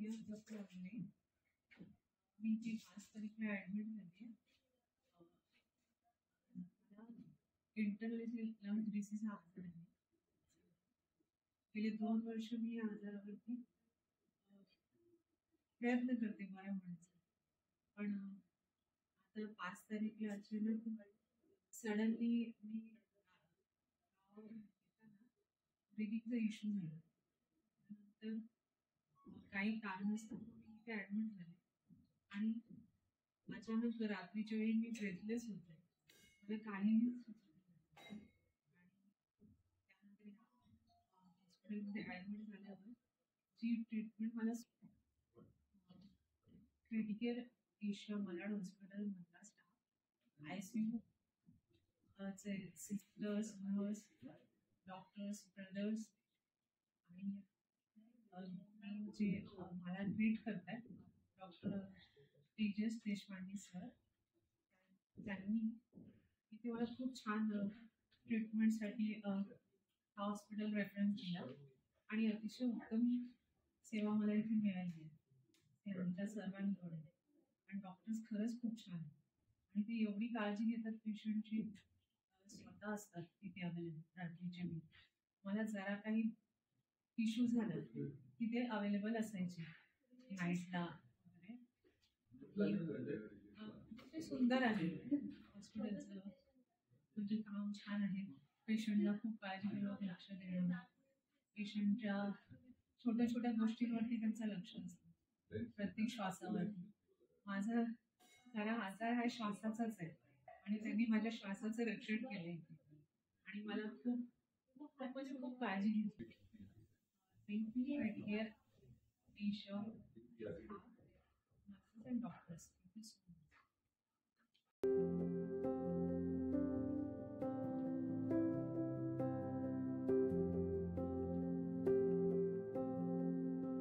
दिवस जास्त लागले. मी जी 5 तारीखला ॲडमिट झाली. मला इंटरनेशनल लंग डिसीज हा आजार आहे. गेले 2 वर्ष मी या आजारावरती प्रयत्न करते बरं होण्याचा. पण आता 5 तारीखला अचानक सडनली मी ब्रिदिंगचा इश्यू झाला. नंतर काही कारणास्तव मी इथे ॲडमिट झाले आणि अचानक रात्रीच्या वेळी मी ब्रेथलेस होते. मला काहीही सुचत नाही. आणि त्यानंतर हॉस्पिटलमध्ये ॲडमिट झाल्यावर जी ट्रीटमेंट मला क्रिटिकल एशिया मलाड हॉस्पिटलमधला स्टाफ, ICU चे सिस्टर्स, नर्स, डॉक्टर्स, ब्रदर्स आणि जे मला ट्रीट करतात डॉक्टर तेजस देशपांडे सर, त्यांनी इथे मला खूप छान ट्रीटमेंटसाठी हॉस्पिटल रेफरन्स दिला आणि अतिशय उत्तम सेवा मला इथे मिळाली आहे त्यांच्या सर्वांकडून. आणि डॉक्टर्स खरंच खूप छान आणि ते एवढी काळजी घेतात पेशंटची. स्वतः असतात तिथे अवेलेबल रात्रीच्या वेळी. मला जरा काही इश्यू झाला की ते अवेलेबल असायचे नाईटला वगैरे. ते सुंदर आहे हॉस्पिटलचं, म्हणजे काम छान आहे. पेशंटला खूप काळजीपूर्वक लक्ष देणं, पेशंटच्या छोट्या छोट्या गोष्टींवरती त्यांचं लक्ष असतं, प्रत्येक श्वासावरती. माझा खरा आजार हा श्वासाचाच आहे आणि त्यांनी माझ्या श्वासाचं रक्षण केलंय आणि मला खूप खूप म्हणजे खूप काळजी घेतली. Here, Asia, nurses and doctors. Thank you so much.